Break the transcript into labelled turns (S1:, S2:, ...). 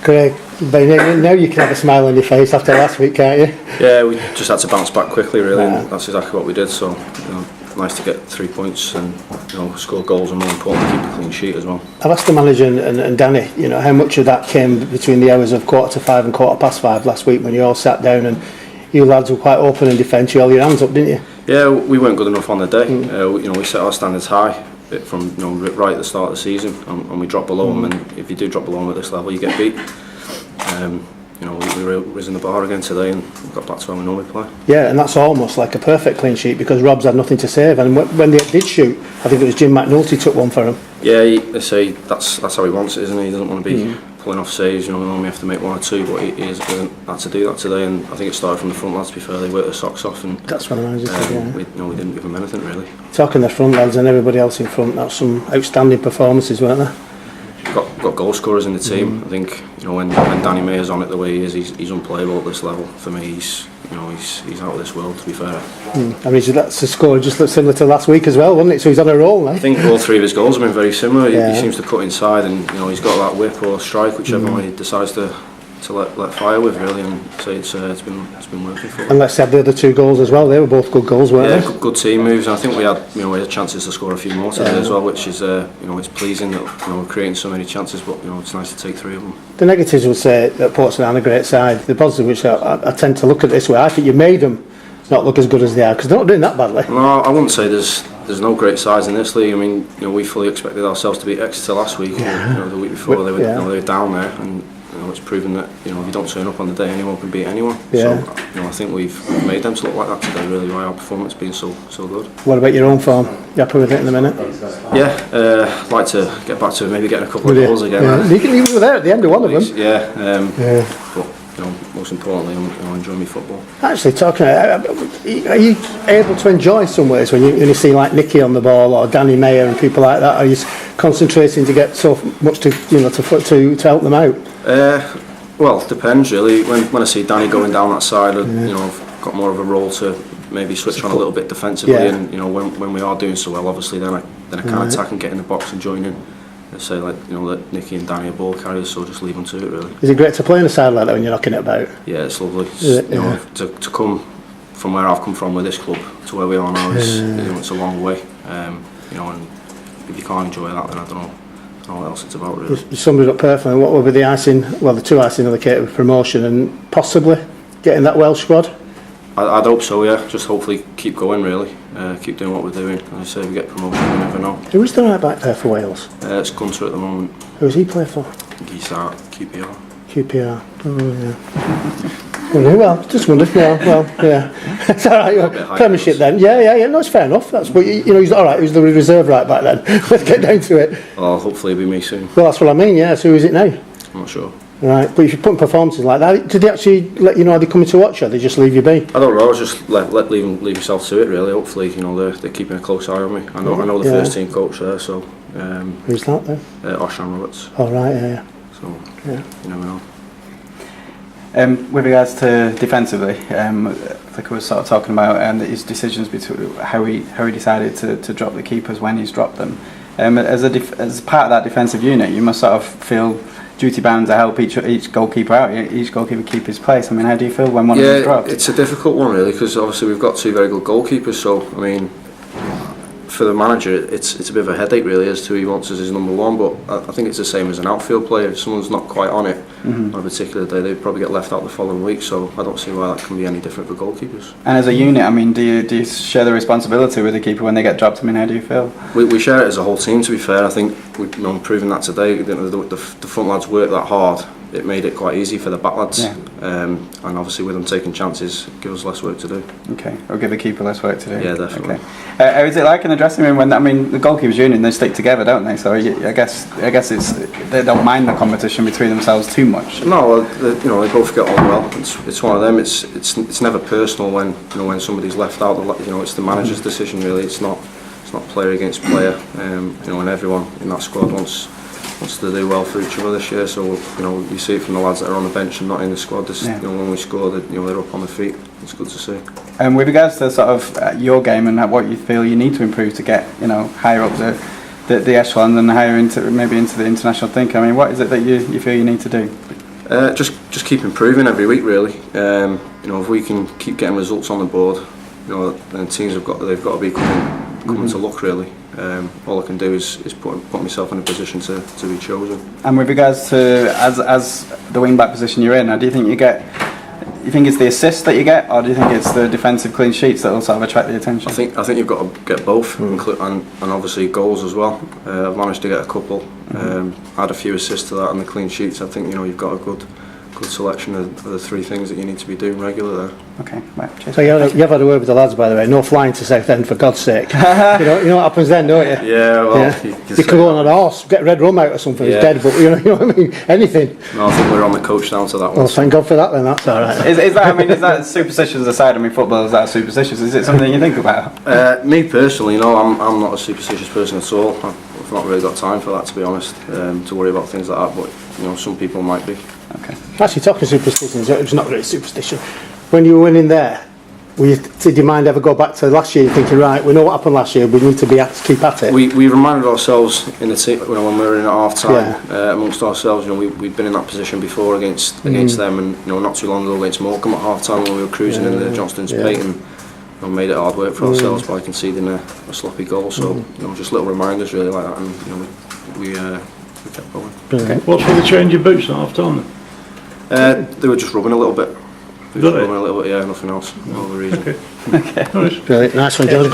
S1: Great. But now you can have a smile on your face after last week, can't you?
S2: Yeah, we just had to bounce back quickly, really, and that's exactly what we did. So, nice to get 3 points and score goals, and more importantly, keep a clean sheet as well.
S1: I've asked the manager and Danny, how much of that came between the hours of 4:45 and 5:15 last week when you all sat down and you lads were quite open in defence. You held your hands up, didn't you?
S2: Yeah, we weren't good enough on the day. We set our standards high from right at the start of the season, and we dropped below them. And if you do drop below them at this level, you get beat. We risen the bar again today and got back to how we normally play.
S1: Yeah, and that's almost like a perfect clean sheet because Rob's had nothing to save. And when they did shoot, I think it was Jim McNulty took one for him.
S2: Yeah, they say that's how he wants it, isn't he? He doesn't want to be pulling off saves. We normally have to make 1 or 2, but he hasn't had to do that today. And I think it started from the front lads. To be fair, they worked their socks off, and
S1: that's what the manager said. Yeah.
S2: We didn't give them anything really.
S1: Talking the front lads and everybody else in front, that's some outstanding performances, weren't there?
S2: Got goal scorers in the team. I think when Danny Mayer's on it the way he is, he's unplayable at this level. For me, he's out of this world. To be fair,
S1: I mean that's a score just similar to last week as well, wasn't it? So he's on a roll now.
S2: I think all 3 of his goals have been very similar. He seems to cut inside, and he's got that whip or strike, whichever one he decides to let fire with, really. And so it's been working for him.
S1: And let's have the other 2 goals as well. They were both good goals, weren't they?
S2: Yeah, good team moves. And I think we had chances to score a few more today as well, which is it's pleasing that we're creating so many chances. But it's nice to take 3 of them.
S1: The negatives would say that Portsmouth aren't a great side. The positive, which I tend to look at this way, I think you made them not look as good as they are because they're not doing that badly.
S2: No, I wouldn't say there's no great sides in this league. I mean, we fully expected ourselves to beat Exeter last week. The week before they were down there, and it's proven that if you don't turn up on the day, anyone can beat anyone.
S1: Yeah.
S2: So I think we've made them to look like that today. Really, by our performance being so good.
S1: What about your own form? You happy with it in a minute?
S2: Yeah, I'd like to get back to maybe getting a couple of goals again.
S1: You were there at the end of one of them.
S2: Yeah. But most importantly, I'm enjoying my football.
S1: Actually, talking, are you able to enjoy some ways when you see like Nicky on the ball or Danny Mayer and people like that? Are you concentrating to get so much to help them out?
S2: Well, it depends really. When I see Danny going down that side, I've got more of a role to maybe switch on a little bit defensively, and when we are doing so well, obviously then I can attack and get in the box and join in. Let's say that Nicky and Danny are ball carriers, so just leave them to it really.
S1: Is it great to play on a side like that when you're knocking it about?
S2: Yeah, it's lovely. To come from where I've come from with this club to where we are now it's a long way. And if you can't enjoy that, then I don't know what else it's about really.
S1: You summed it up perfectly. What will be the icing? Well, the 2 icing on the cake with promotion and possibly getting that Welsh squad.
S2: I'd hope so, yeah. Just hopefully keep going, really. Keep doing what we're doing. As I say, if we get promotion, you never know.
S1: Who is the right back there for Wales?
S2: It's Gunter at the moment.
S1: Who does he play for?
S2: I think he's at QPR.
S1: QPR. Oh, yeah. Well, just wondered. Well, yeah. It's all right. Premiership then. Yeah. No, it's fair enough. That's what he's all right. He was the reserve right back then. Let's get down to it.
S2: Well, hopefully it'll be me soon.
S1: Well, that's what I mean. Yeah. So who is it now?
S2: I'm not sure.
S1: Right, but if you put performances like that, do they actually let you know they're coming to watch, or they just leave you be?
S2: I don't know. Just leave yourself to it. Really. Hopefully, they're keeping a close eye on me. I know the first team coach there. So.
S1: Who's that then?
S2: Oshan Roberts.
S1: Oh right, yeah.
S2: So you never know.
S3: With regards to defensively, like I was sort of talking about his decisions between how he decided to drop the keepers when he's dropped them. As part of that defensive unit, you must sort of feel duty bound to help each goalkeeper out, each goalkeeper keep his place. I mean, how do you feel when one of them dropped?
S2: It's a difficult one really, because obviously we've got 2 very good goalkeepers. So I mean, for the manager, it's a bit of a headache really as to who he wants as his number 1. But I think it's the same as an outfield player. If someone's not quite on it on a particular day, they probably get left out the following week. So I don't see why that can be any different for goalkeepers.
S3: And as a unit, I mean, do you share the responsibility with the keeper when they get dropped? I mean, how do you feel?
S2: We share it as a whole team. To be fair, I think we've proven that today. The front lads work that hard. It made it quite easy for the back lads, and obviously with them taking chances, it gives us less work to do.
S3: Okay, or give the keeper less work to do.
S2: Yeah, definitely.
S3: Okay. How is it like in the dressing room when the goalkeepers union, they stick together, don't they? So I guess they don't mind the competition between themselves too much.
S2: No, they both get on well. It's one of them. It's never personal when somebody's left out. It's the manager's decision really. It's not player against player. And everyone in that squad wants to do well for each other this year. So you see it from the lads that are on the bench and not in the squad. When we score, they're up on their feet. It's good to see.
S3: And with regards to sort of your game and what you feel you need to improve to get higher up the echelon and higher into the international thinking. I mean, what is it that you feel you need to do?
S2: Just keep improving every week, really. You know, if we can keep getting results on the board, you know, then teams they've got to be coming to look, really. All I can do is put myself in a position to be chosen.
S3: And with regards to as the wing back position you're in, do you think you think it's the assist that you get, or do you think it's the defensive clean sheets that will sort of attract the attention?
S2: I think you've got to get both, and obviously goals as well. I've managed to get a couple, add a few assists to that, and the clean sheets. I think, you know, you've got a good selection of the three things that you need to be doing regular there.
S3: Okay, right. Cheers.
S1: So you've had a word with the lads, by the way. No flying to Southend, for God's sake. you know what happens then, don't you?
S2: Yeah, well,
S1: Yeah.
S2: you
S1: You could go on a horse, get red rum out or something.
S2: Yeah.
S1: It's dead, but you know what I mean. Anything.
S2: No, I think we're on the coach down to that one.
S1: Well, thank God for that. Then that's all right.
S3: Is that superstitious aside? I mean, football is that superstitious? Is it something you think about?
S2: Me personally, you know, I'm not a superstitious person at all. I've not really got time for that, to be honest, to worry about things like that. But you know, some people might be.
S3: Okay.
S1: Actually, talking superstitions, it's not really superstition. When you were winning there, did your mind ever go back to last year, thinking, right, we know what happened last year, we need to keep at it?
S2: We reminded ourselves in the team, you know, when we were in at half time, amongst ourselves. You know, we'd been in that position before against them, and you know, not too long ago against Morecambe at half time when we were cruising in the Johnston's Pate, and you know, made it hard work for ourselves by conceding a sloppy goal. So you know, just little reminders really like that, and you know, we kept going.
S3: Okay.
S4: What's with the change of boots at half time?
S2: They were just rubbing a little bit.
S4: Got it?
S2: Rubbing a little bit, yeah, nothing else. No other reason.
S4: Okay.
S1: Brilliant, nice one, John.